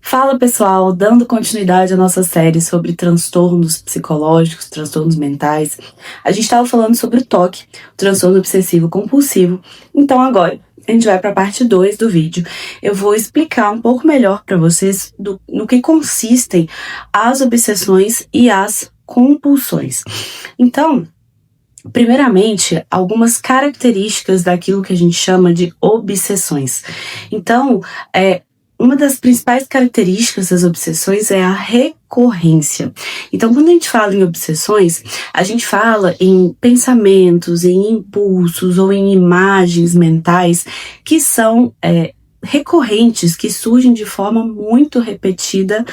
Fala pessoal, dando continuidade à nossa série sobre transtornos psicológicos, transtornos mentais, a gente estava falando sobre o TOC, o transtorno obsessivo compulsivo. Então agora a gente vai para a parte 2 do vídeo. Eu vou explicar um pouco melhor para vocês no que consistem as obsessões e as compulsões. Então, primeiramente, algumas características daquilo que a gente chama de obsessões. Então, uma das principais características das obsessões é a recorrência. Então, quando a gente fala em obsessões, a gente fala em pensamentos, em impulsos ou em imagens mentais que são recorrentes, que surgem de forma muito repetitiva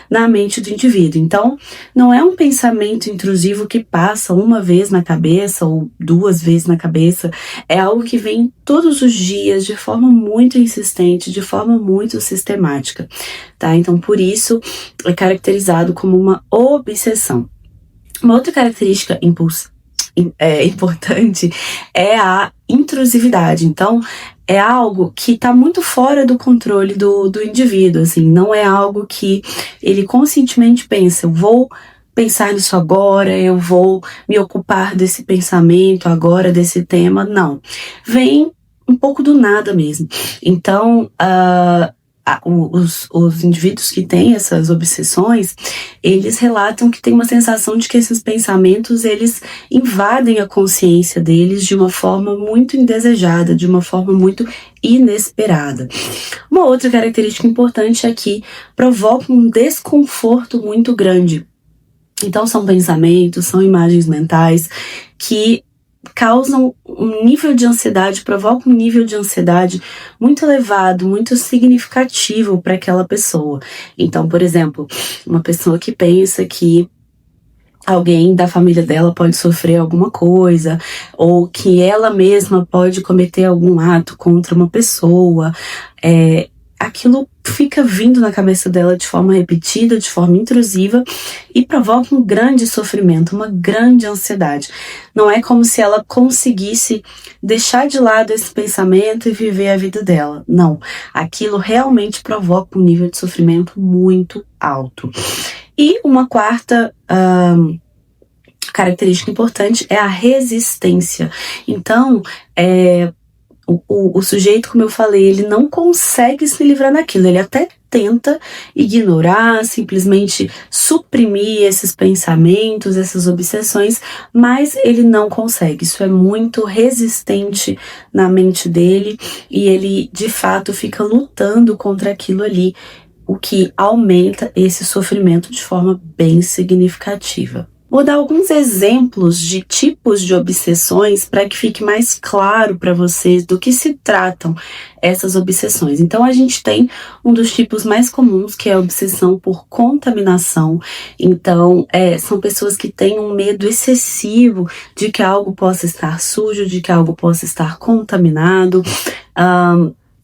na mente do indivíduo. Então, não é um pensamento intrusivo que passa uma vez na cabeça ou duas vezes na cabeça, é algo que vem todos os dias de forma muito insistente, de forma muito sistemática, tá? Então, por isso, é caracterizado como uma obsessão. Uma outra característica importante é a intrusividade. Então, é algo que está muito fora do controle do indivíduo, assim, não é algo que ele conscientemente pensa, eu vou pensar nisso agora, eu vou me ocupar desse pensamento agora, desse tema, não. Vem um pouco do nada mesmo. Então, os indivíduos que têm essas obsessões, eles relatam que tem uma sensação de que esses pensamentos, eles invadem a consciência deles de uma forma muito indesejada, de uma forma muito inesperada. Uma outra característica importante é que provocam um desconforto muito grande. Então são pensamentos, são imagens mentais que causam um nível de ansiedade, provocam um nível de ansiedade muito elevado, muito significativo para aquela pessoa. Então, por exemplo, uma pessoa que pensa que alguém da família dela pode sofrer alguma coisa, ou que ela mesma pode cometer algum ato contra uma pessoa, aquilo fica vindo na cabeça dela de forma repetida, de forma intrusiva e provoca um grande sofrimento, uma grande ansiedade. Não é como se ela conseguisse deixar de lado esse pensamento e viver a vida dela. Não, aquilo realmente provoca um nível de sofrimento muito alto. E uma quarta característica importante é a resistência. Então, o sujeito, como eu falei, ele não consegue se livrar daquilo, ele até tenta ignorar, simplesmente suprimir esses pensamentos, essas obsessões, mas ele não consegue. Isso é muito resistente na mente dele e ele, de fato, fica lutando contra aquilo ali, o que aumenta esse sofrimento de forma bem significativa. Vou dar alguns exemplos de tipos de obsessões para que fique mais claro para vocês do que se tratam essas obsessões. Então, a gente tem um dos tipos mais comuns, que é a obsessão por contaminação. Então, são pessoas que têm um medo excessivo de que algo possa estar sujo, de que algo possa estar contaminado,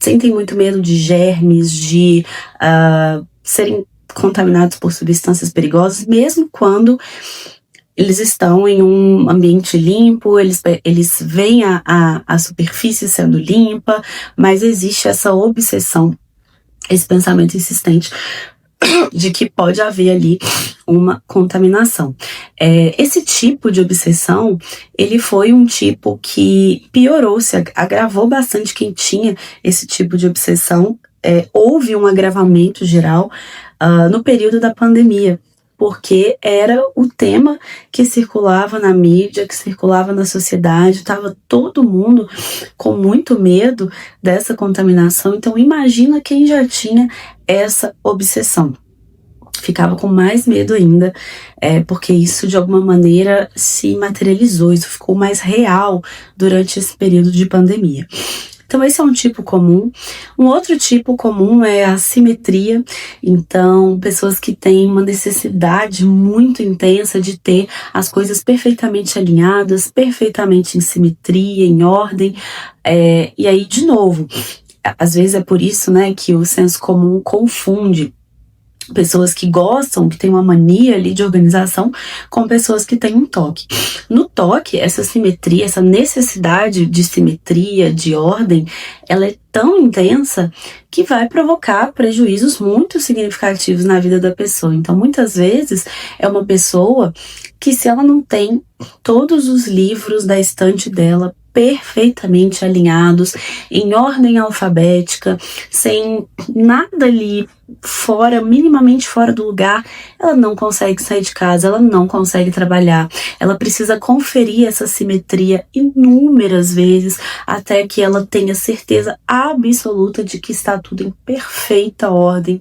sentem muito medo de germes, de serem contaminados por substâncias perigosas, mesmo quando eles estão em um ambiente limpo, eles veem a superfície sendo limpa, mas existe essa obsessão, esse pensamento insistente de que pode haver ali uma contaminação. Esse tipo de obsessão, ele foi um tipo que piorou, se agravou bastante quem tinha esse tipo de obsessão. Houve um agravamento geral no período da pandemia, porque era o tema que circulava na mídia, que circulava na sociedade, estava todo mundo com muito medo dessa contaminação. Então imagina quem já tinha essa obsessão. Ficava com mais medo ainda, porque isso de alguma maneira se materializou, isso ficou mais real durante esse período de pandemia. Então esse é um tipo comum. Um outro tipo comum é a assimetria. Então, pessoas que têm uma necessidade muito intensa de ter as coisas perfeitamente alinhadas, perfeitamente em simetria, em ordem. E aí, de novo, às vezes é por isso, né, que o senso comum confunde pessoas que gostam, que têm uma mania ali de organização, com pessoas que têm um toque. No toque, essa simetria, essa necessidade de simetria, de ordem, ela é tão intensa que vai provocar prejuízos muito significativos na vida da pessoa. Então, muitas vezes, é uma pessoa que, se ela não tem todos os livros da estante dela perfeitamente alinhados, em ordem alfabética, sem nada ali fora, minimamente fora do lugar, ela não consegue sair de casa, ela não consegue trabalhar. Ela precisa conferir essa simetria inúmeras vezes até que ela tenha certeza absoluta de que está tudo em perfeita ordem.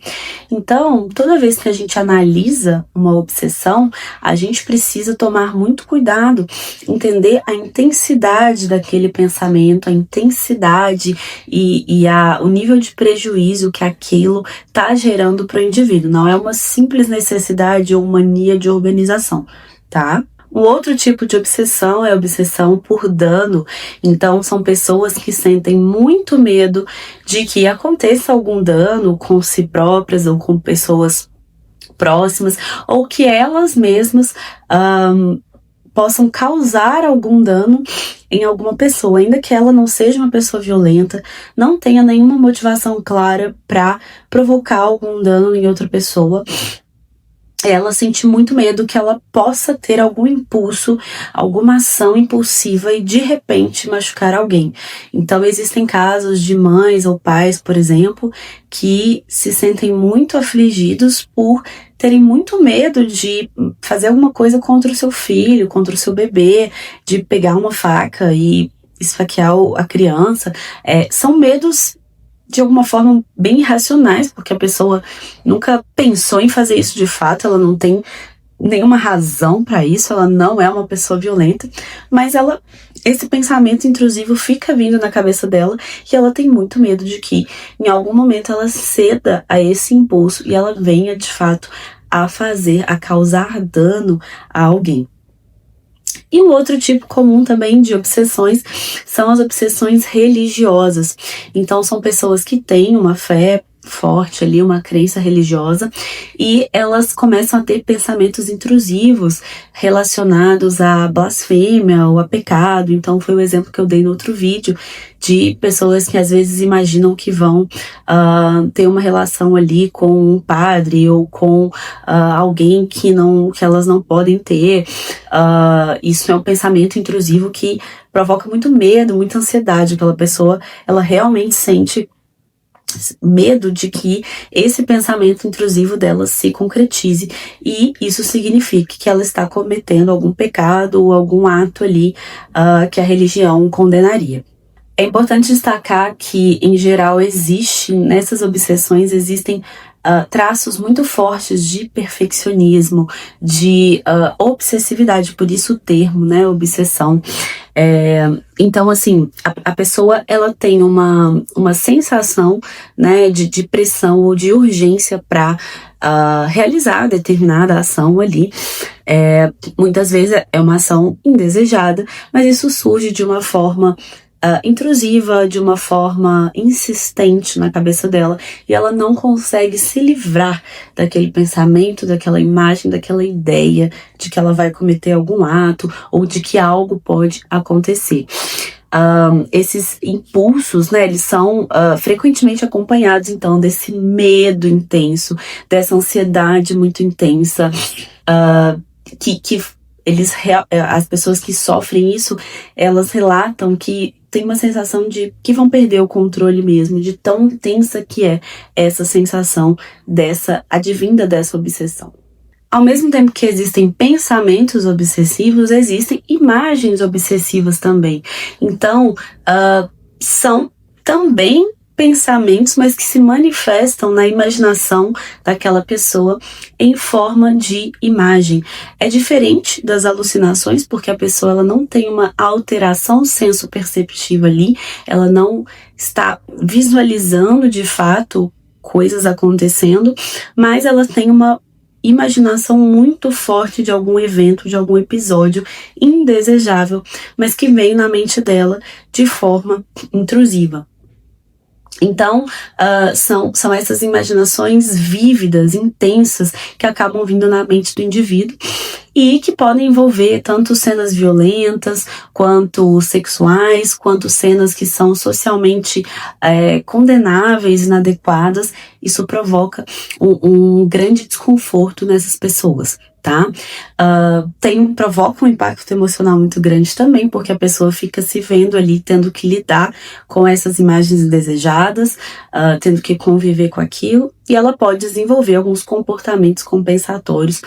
Então, toda vez que a gente analisa uma obsessão, a gente precisa tomar muito cuidado, entender a intensidade daquele pensamento, a intensidade e o nível de prejuízo que aquilo está gerando para o indivíduo. Não é uma simples necessidade ou mania de organização, tá? Um outro tipo de obsessão é a obsessão por dano. Então, são pessoas que sentem muito medo de que aconteça algum dano com si próprias ou com pessoas próximas, ou que elas mesmas possam causar algum dano em alguma pessoa, ainda que ela não seja uma pessoa violenta, não tenha nenhuma motivação clara para provocar algum dano em outra pessoa. Ela sente muito medo que ela possa ter algum impulso, alguma ação impulsiva e de repente machucar alguém. Então existem casos de mães ou pais, por exemplo, que se sentem muito afligidos por terem muito medo de fazer alguma coisa contra o seu filho, contra o seu bebê, de pegar uma faca e esfaquear a criança. São medos de alguma forma bem irracionais, porque a pessoa nunca pensou em fazer isso de fato, ela não tem nenhuma razão para isso, ela não é uma pessoa violenta, mas esse pensamento intrusivo fica vindo na cabeça dela e ela tem muito medo de que em algum momento ela ceda a esse impulso e ela venha de fato a causar dano a alguém. E um outro tipo comum também de obsessões são as obsessões religiosas. Então, são pessoas que têm uma fé forte ali, uma crença religiosa, e elas começam a ter pensamentos intrusivos relacionados à blasfêmia ou a pecado. Então foi o exemplo que eu dei no outro vídeo, de pessoas que às vezes imaginam que vão ter uma relação ali com um padre ou com alguém que elas não podem ter. Isso é um pensamento intrusivo que provoca muito medo, muita ansiedade pela pessoa. Ela realmente sente medo de que esse pensamento intrusivo dela se concretize e isso signifique que ela está cometendo algum pecado ou algum ato ali que a religião condenaria. É importante destacar que, em geral, nessas obsessões existem traços muito fortes de perfeccionismo, de obsessividade, por isso o termo, né, obsessão. Então, assim, a pessoa, ela tem uma sensação, né, de pressão ou de urgência para realizar determinada ação ali. Muitas vezes é uma ação indesejada, mas isso surge de uma forma intrusiva, de uma forma insistente na cabeça dela, e ela não consegue se livrar daquele pensamento, daquela imagem, daquela ideia de que ela vai cometer algum ato ou de que algo pode acontecer. Esses impulsos, né, eles são frequentemente acompanhados, então, desse medo intenso, dessa ansiedade muito intensa, que as pessoas que sofrem isso, elas relatam que tem uma sensação de que vão perder o controle mesmo, de tão intensa que é essa sensação advinda dessa obsessão. Ao mesmo tempo que existem pensamentos obsessivos, existem imagens obsessivas também. Então, são também pensamentos, mas que se manifestam na imaginação daquela pessoa em forma de imagem. É diferente das alucinações, porque a pessoa ela não tem uma alteração senso-perceptiva ali, ela não está visualizando de fato coisas acontecendo, mas ela tem uma imaginação muito forte de algum evento, de algum episódio indesejável, mas que vem na mente dela de forma intrusiva. Então, são essas imaginações vívidas, intensas, que acabam vindo na mente do indivíduo e que podem envolver tanto cenas violentas, quanto sexuais, quanto cenas que são socialmente condenáveis, inadequadas. Isso provoca um grande desconforto nessas pessoas, tá? Provoca um impacto emocional muito grande também, porque a pessoa fica se vendo ali, tendo que lidar com essas imagens indesejadas, tendo que conviver com aquilo, e ela pode desenvolver alguns comportamentos compensatórios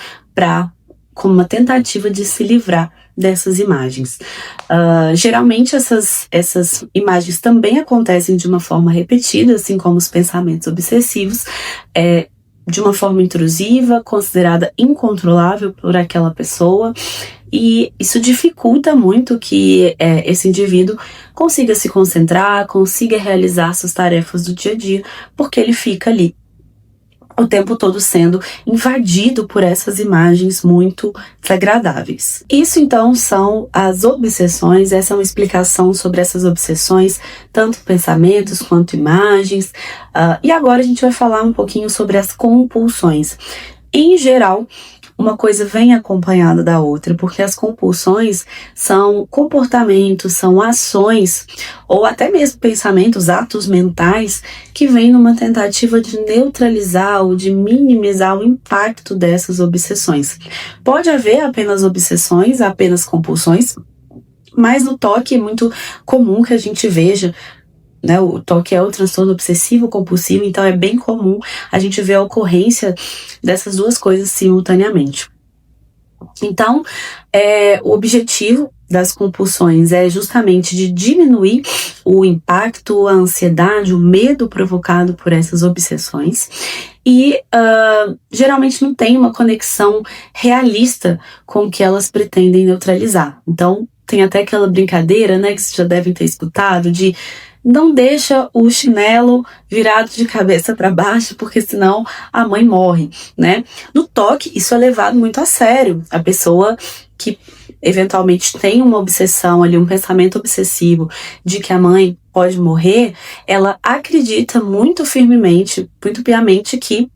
como uma tentativa de se livrar dessas imagens. Geralmente essas imagens também acontecem de uma forma repetida, assim como os pensamentos obsessivos, de uma forma intrusiva, considerada incontrolável por aquela pessoa, e isso dificulta muito que esse indivíduo consiga se concentrar, consiga realizar suas tarefas do dia a dia, porque ele fica ali o tempo todo sendo invadido por essas imagens muito desagradáveis. Isso então são as obsessões, essa é uma explicação sobre essas obsessões, tanto pensamentos quanto imagens. E agora a gente vai falar um pouquinho sobre as compulsões. Em geral, uma coisa vem acompanhada da outra, porque as compulsões são comportamentos, são ações, ou até mesmo pensamentos, atos mentais, que vêm numa tentativa de neutralizar ou de minimizar o impacto dessas obsessões. Pode haver apenas obsessões, apenas compulsões, mas no toque é muito comum que a gente veja, né, o TOC é o transtorno obsessivo compulsivo, então é bem comum a gente ver a ocorrência dessas duas coisas simultaneamente. Então, o objetivo das compulsões é justamente de diminuir o impacto, a ansiedade, o medo provocado por essas obsessões, e geralmente não tem uma conexão realista com o que elas pretendem neutralizar. Então, tem até aquela brincadeira, né, que vocês já devem ter escutado, de não deixa o chinelo virado de cabeça para baixo, porque senão a mãe morre, né? No toque, isso é levado muito a sério. A pessoa que eventualmente tem uma obsessão ali, um pensamento obsessivo de que a mãe pode morrer, ela acredita muito firmemente, muito piamente que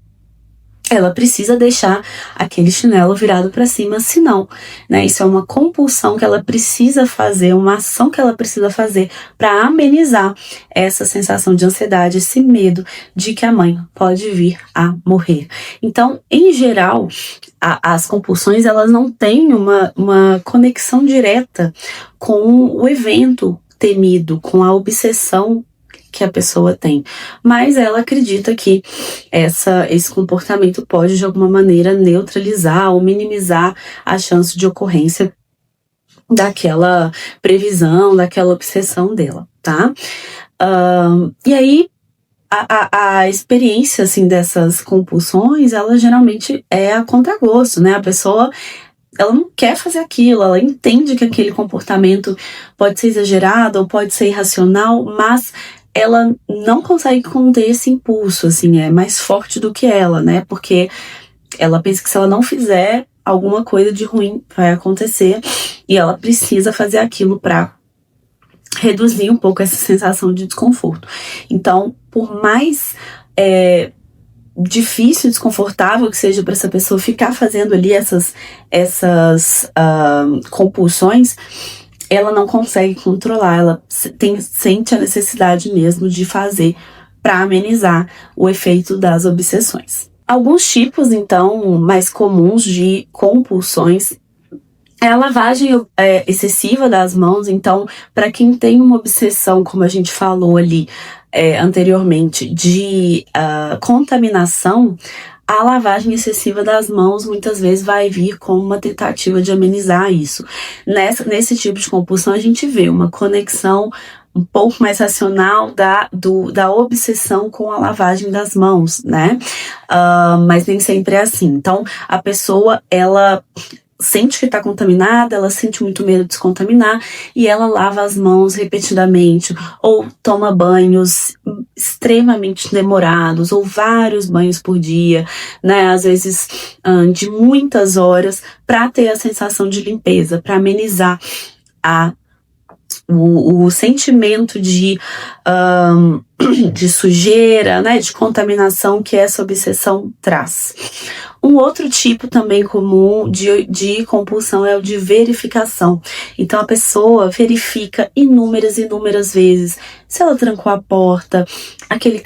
ela precisa deixar aquele chinelo virado para cima, senão, né, isso é uma compulsão que ela precisa fazer, uma ação que ela precisa fazer para amenizar essa sensação de ansiedade, esse medo de que a mãe pode vir a morrer. Então, em geral, as compulsões, elas não têm uma conexão direta com o evento temido, com a obsessão que a pessoa tem, mas ela acredita que esse comportamento pode de alguma maneira neutralizar ou minimizar a chance de ocorrência daquela previsão, daquela obsessão dela, tá? E aí a experiência assim dessas compulsões, ela geralmente é a contragosto, né? A pessoa, ela não quer fazer aquilo, ela entende que aquele comportamento pode ser exagerado ou pode ser irracional, mas ela não consegue conter esse impulso, assim, é mais forte do que ela, né? Porque ela pensa que se ela não fizer, alguma coisa de ruim vai acontecer e ela precisa fazer aquilo para reduzir um pouco essa sensação de desconforto. Então, por mais difícil, desconfortável que seja para essa pessoa ficar fazendo ali essas compulsões, ela não consegue controlar, ela sente a necessidade mesmo de fazer para amenizar o efeito das obsessões. Alguns tipos, então, mais comuns de compulsões é a lavagem excessiva das mãos. Então, para quem tem uma obsessão, como a gente falou ali anteriormente, de contaminação, a lavagem excessiva das mãos muitas vezes vai vir como uma tentativa de amenizar isso. Nesse tipo de compulsão, a gente vê uma conexão um pouco mais racional da obsessão com a lavagem das mãos, né? Mas nem sempre é assim. Então, a pessoa, ela sente que está contaminada, ela sente muito medo de se contaminar e ela lava as mãos repetidamente ou toma banhos extremamente demorados ou vários banhos por dia, né, às vezes de muitas horas, para ter a sensação de limpeza, para amenizar a o sentimento de sujeira, né, de contaminação que essa obsessão traz. Um outro tipo também comum de compulsão é o de verificação. Então a pessoa verifica inúmeras vezes se ela trancou a porta. Aquele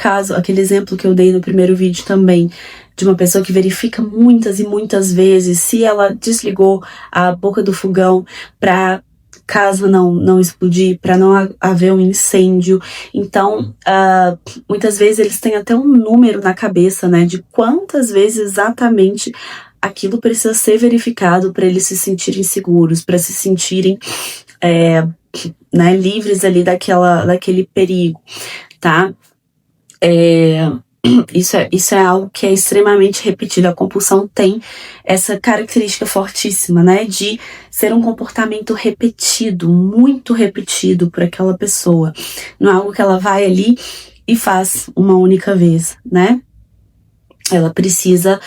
exemplo que eu dei no primeiro vídeo também, de uma pessoa que verifica muitas e muitas vezes se ela desligou a boca do fogão para caso não explodir, para não haver um incêndio. Então, muitas vezes eles têm até um número na cabeça, né, de quantas vezes exatamente aquilo precisa ser verificado para eles se sentirem seguros, para se sentirem né, livres ali daquele perigo, tá? Isso é algo que é extremamente repetido. A compulsão tem essa característica fortíssima, né, de ser um comportamento repetido, muito repetido por aquela pessoa. Não é algo que ela vai ali e faz uma única vez, né? Ela precisa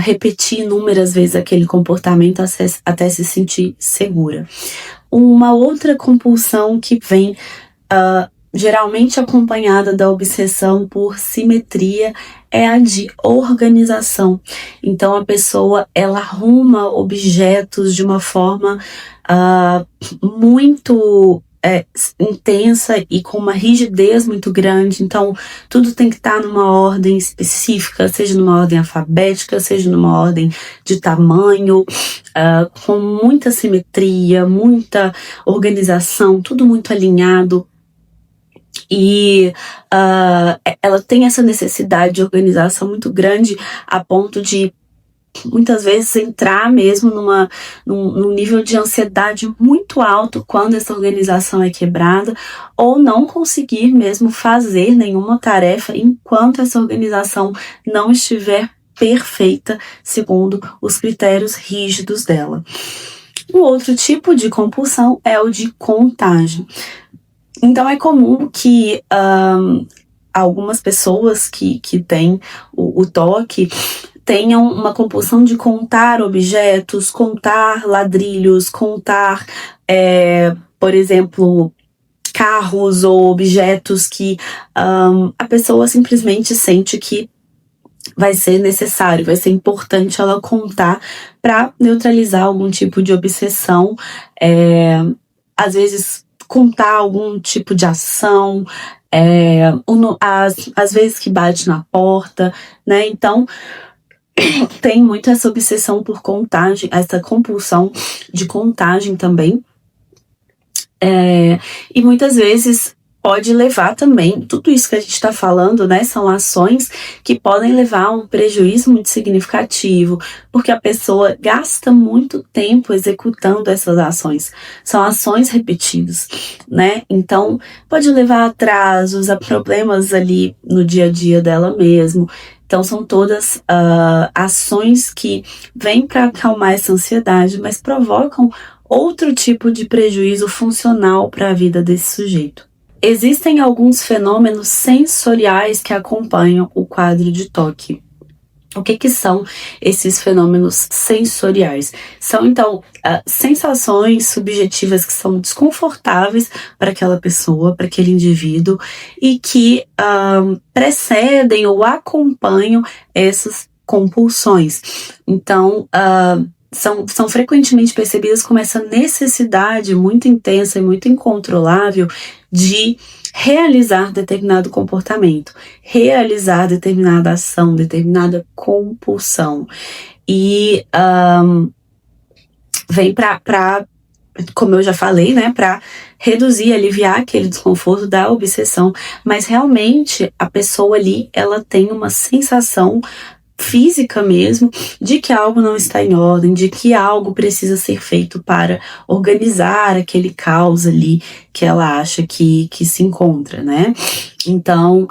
repetir inúmeras vezes aquele comportamento até se sentir segura. Uma outra compulsão que vem geralmente acompanhada da obsessão por simetria é a de organização. Então a pessoa, ela arruma objetos de uma forma muito intensa e com uma rigidez muito grande. Então tudo tem que estar numa ordem específica, seja numa ordem alfabética, seja numa ordem de tamanho, com muita simetria, muita organização, tudo muito alinhado. E ela tem essa necessidade de organização muito grande, a ponto de muitas vezes entrar mesmo num nível de ansiedade muito alto quando essa organização é quebrada, ou não conseguir mesmo fazer nenhuma tarefa enquanto essa organização não estiver perfeita segundo os critérios rígidos dela. O outro tipo de compulsão é o de contagem. Então é comum que algumas pessoas que têm o TOC tenham uma compulsão de contar objetos, contar ladrilhos, contar, por exemplo, carros ou objetos que a pessoa simplesmente sente que vai ser necessário, vai ser importante ela contar para neutralizar algum tipo de obsessão, às vezes contar algum tipo de ação, às vezes que bate na porta, né? Então tem muito essa obsessão por contagem, essa compulsão de contagem também, e muitas vezes pode levar também, tudo isso que a gente está falando, né, são ações que podem levar a um prejuízo muito significativo, porque a pessoa gasta muito tempo executando essas ações. São ações repetidas, né? Então, pode levar a atrasos, a problemas ali no dia a dia dela mesmo. Então, são todas ações que vêm para acalmar essa ansiedade, mas provocam outro tipo de prejuízo funcional para a vida desse sujeito. Existem alguns fenômenos sensoriais que acompanham o quadro de TOC. O que são esses fenômenos sensoriais? São, então, sensações subjetivas que são desconfortáveis para aquela pessoa, para aquele indivíduo, e que precedem ou acompanham essas compulsões. Então, são frequentemente percebidas como essa necessidade muito intensa e muito incontrolável de realizar determinado comportamento, realizar determinada ação, determinada compulsão. E vem para, como eu já falei, né, para reduzir, aliviar aquele desconforto da obsessão, mas realmente a pessoa ali, ela tem uma sensação física mesmo, de que algo não está em ordem, de que algo precisa ser feito para organizar aquele caos ali que ela acha que se encontra, né? Então,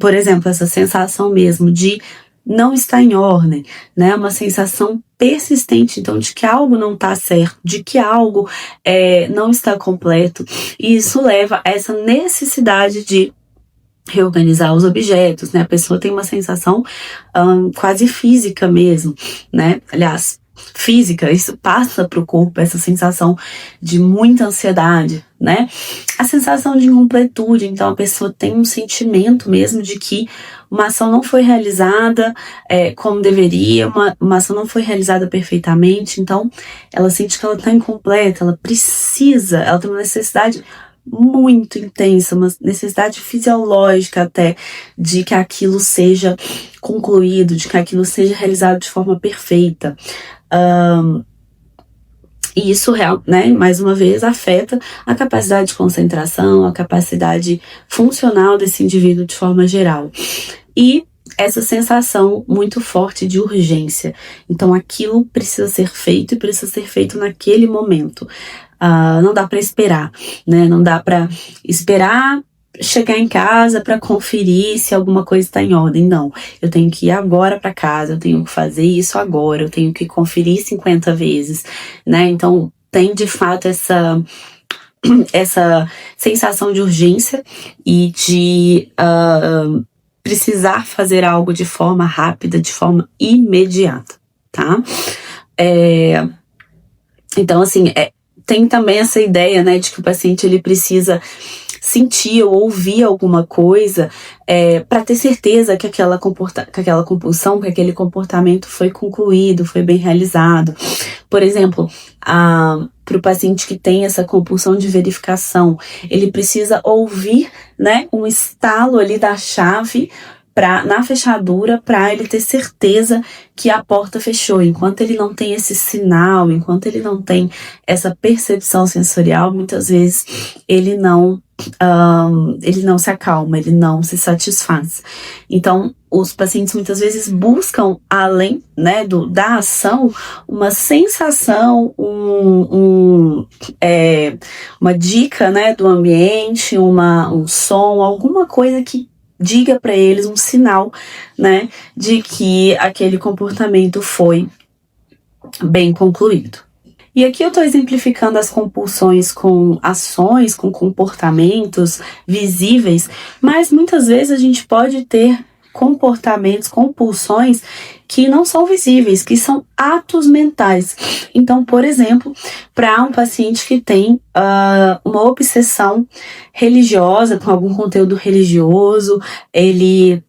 por exemplo, essa sensação mesmo de não estar em ordem, né? Uma sensação persistente, então, de que algo não está certo, de que algo não está completo, e isso leva a essa necessidade de reorganizar os objetos, né? A pessoa tem uma sensação quase física mesmo, né? Aliás, física, isso passa para o corpo, essa sensação de muita ansiedade, né? A sensação de incompletude, então a pessoa tem um sentimento mesmo de que uma ação não foi realizada como deveria, uma ação não foi realizada perfeitamente, então ela sente que ela está incompleta, ela tem uma necessidade muito intensa, uma necessidade fisiológica até, de que aquilo seja concluído, de que aquilo seja realizado de forma perfeita. E isso, né, mais uma vez, afeta a capacidade de concentração, a capacidade funcional desse indivíduo de forma geral. E essa sensação muito forte de urgência. Então, aquilo precisa ser feito e precisa ser feito naquele momento. Não dá para esperar, né? Não dá para esperar chegar em casa para conferir se alguma coisa está em ordem. Não, eu tenho que ir agora para casa, eu tenho que fazer isso agora, eu tenho que conferir 50 vezes, né? Então, tem de fato essa sensação de urgência e de precisar fazer algo de forma rápida, de forma imediata, tá? Então, assim, tem também essa ideia, né, de que o paciente ele precisa sentir ou ouvir alguma coisa para ter certeza que aquela compulsão, que aquele comportamento foi concluído, foi bem realizado. Por exemplo, para o paciente que tem essa compulsão de verificação, ele precisa ouvir, né, um estalo ali da chave na fechadura para ele ter certeza que a porta fechou. Enquanto ele não tem esse sinal, enquanto ele não tem essa percepção sensorial, muitas vezes ele não se acalma, ele não se satisfaz. Então, os pacientes muitas vezes buscam, além, né, da ação, uma sensação, uma dica, né, do ambiente, um som, alguma coisa que diga para eles, um sinal, né, de que aquele comportamento foi bem concluído. E aqui eu estou exemplificando as compulsões com ações, com comportamentos visíveis, mas muitas vezes a gente pode ter comportamentos, compulsões que não são visíveis, que são atos mentais. Então, por exemplo, para um paciente que tem uma obsessão religiosa, com algum conteúdo religioso, ele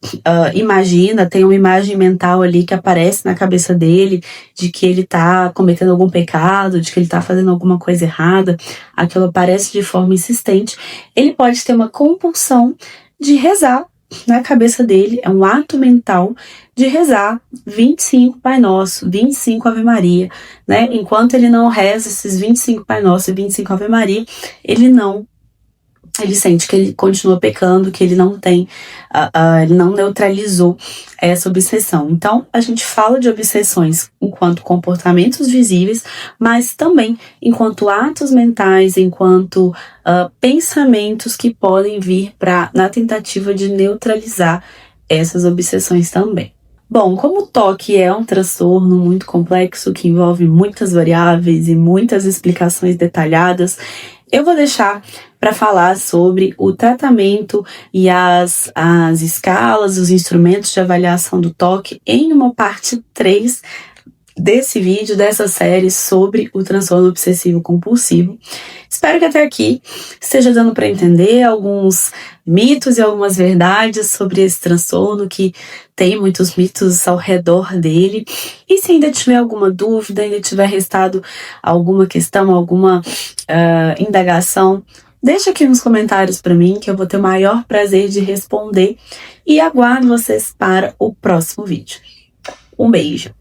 tem uma imagem mental ali que aparece na cabeça dele, de que ele está cometendo algum pecado, de que ele está fazendo alguma coisa errada, aquilo aparece de forma insistente, ele pode ter uma compulsão de rezar na cabeça dele, é um ato mental de rezar 25 Pai Nosso, 25 Ave Maria, né? Enquanto ele não reza esses 25 Pai Nosso e 25 Ave Maria, ele sente que ele continua pecando, que ele não tem, ele não neutralizou essa obsessão. Então, a gente fala de obsessões enquanto comportamentos visíveis, mas também enquanto atos mentais, enquanto pensamentos que podem vir na tentativa de neutralizar essas obsessões também. Bom, como o TOC é um transtorno muito complexo, que envolve muitas variáveis e muitas explicações detalhadas, eu vou deixar para falar sobre o tratamento e as escalas, os instrumentos de avaliação do TOC em uma parte 3 desse vídeo, dessa série sobre o transtorno obsessivo compulsivo. Espero que até aqui esteja dando para entender alguns mitos e algumas verdades sobre esse transtorno, que tem muitos mitos ao redor dele. E se ainda tiver alguma dúvida, ainda tiver restado alguma questão, alguma indagação, deixa aqui nos comentários para mim, que eu vou ter o maior prazer de responder. E aguardo vocês para o próximo vídeo. Um beijo!